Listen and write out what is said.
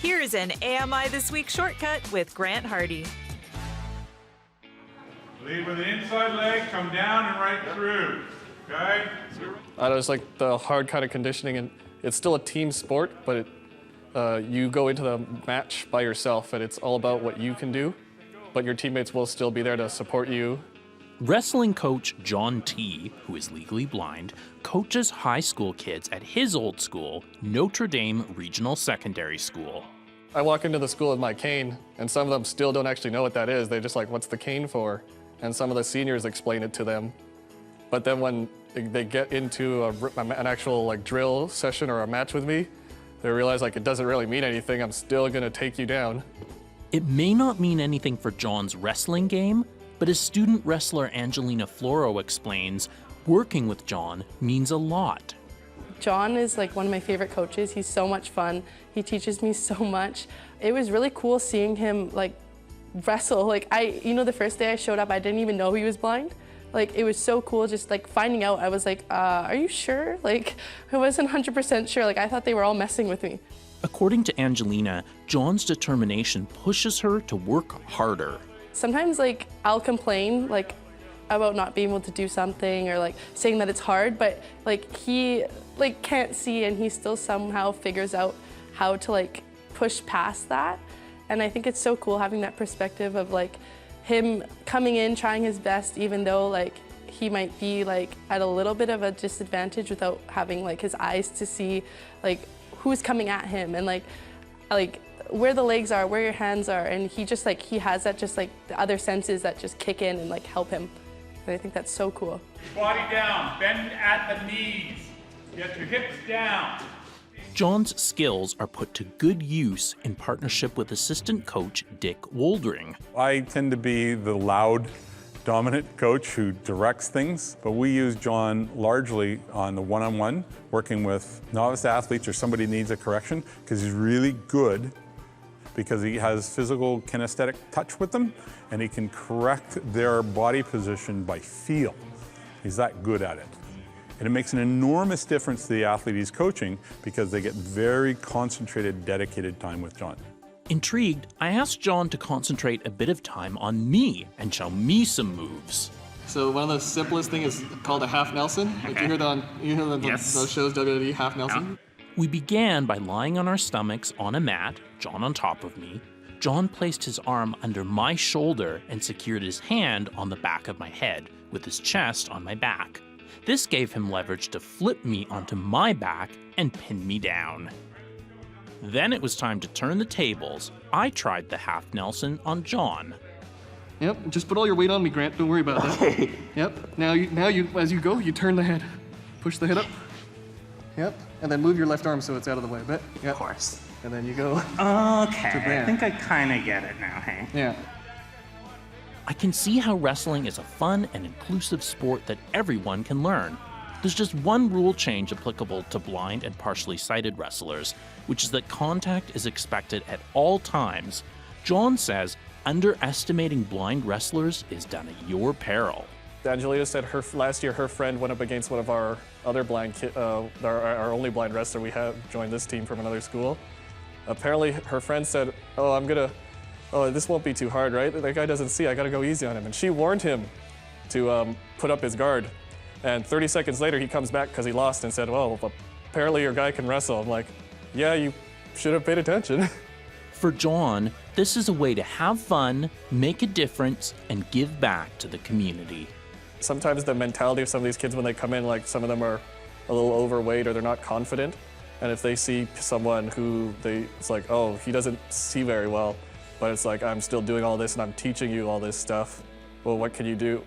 Here's an AMI This Week shortcut with Grant Hardy. Lead with the inside leg, come down and right through, okay? It's like the hard kind of conditioning, and it's still a team sport, but you go into the match by yourself, and it's all about what you can do, but your teammates will still be there to support you. Wrestling coach John T., who is legally blind, coaches high school kids at his old school, Notre Dame Regional Secondary School. I walk into the school with my cane, and some of them still don't actually know what that is. They're just like, what's the cane for? And some of the seniors explain it to them. But then when they get into an actual like drill session or a match with me, they realize like it doesn't really mean anything. I'm still gonna take you down. It may not mean anything for John's wrestling game, but as student wrestler Angelina Floro explains, working with John means a lot. John is like one of my favorite coaches. He's so much fun. He teaches me so much. It was really cool seeing him like wrestle. Like the first day I showed up, I didn't even know he was blind. Like it was so cool just like finding out. I was like, are you sure? Like I wasn't 100% sure. Like I thought they were all messing with me. According to Angelina, John's determination pushes her to work harder. Sometimes like I'll complain like about not being able to do something or like saying that it's hard, but like he like can't see and he still somehow figures out how to like push past that. And I think it's so cool having that perspective of like him coming in, trying his best, even though like he might be like at a little bit of a disadvantage without having like his eyes to see like who's coming at him and like where the legs are, where your hands are, and he just like he has that just like the other senses that just kick in and like help him. And I think that's so cool. Body down, bend at the knees, get your hips down. John's skills are put to good use in partnership with assistant coach Dick Woldring. I tend to be the loud, dominant coach who directs things, but we use John largely on the one-on-one, working with novice athletes or somebody who needs a correction, because he's really good because he has physical kinesthetic touch with them, and he can correct their body position by feel. He's that good at it. And it makes an enormous difference to the athlete he's coaching because they get very concentrated, dedicated time with John. Intrigued, I asked John to concentrate a bit of time on me and show me some moves. So one of the simplest things is called a half Nelson. Okay. Like you hear those shows, WWE half Nelson? We began by lying on our stomachs on a mat, John on top of me. John placed his arm under my shoulder and secured his hand on the back of my head, with his chest on my back. This gave him leverage to flip me onto my back and pin me down. Then it was time to turn the tables. I tried the half Nelson on John. Yep, just put all your weight on me, Grant. Don't worry about that. Okay. Yep, now you, as you go, you turn the head. Push the head up. Yep, and then move your left arm so it's out of the way a bit. Yep. Of course. And then you go. Okay, I think I kind of get it now, hey? Yeah. I can see how wrestling is a fun and inclusive sport that everyone can learn. There's just one rule change applicable to blind and partially sighted wrestlers, which is that contact is expected at all times. John says underestimating blind wrestlers is done at your peril. Angelina said last year her friend went up against one of our other blind our only blind wrestler we have joined this team from another school. Apparently her friend said, this won't be too hard, right? That guy doesn't see, I gotta go easy on him. And she warned him to put up his guard. And 30 seconds later he comes back because he lost and said, well, apparently your guy can wrestle. I'm like, yeah, you should have paid attention. For John, this is a way to have fun, make a difference, and give back to the community. Sometimes the mentality of some of these kids when they come in, like some of them are a little overweight or they're not confident. And if they see someone who it's like, oh, he doesn't see very well, but it's like, I'm still doing all this and I'm teaching you all this stuff. Well, what can you do?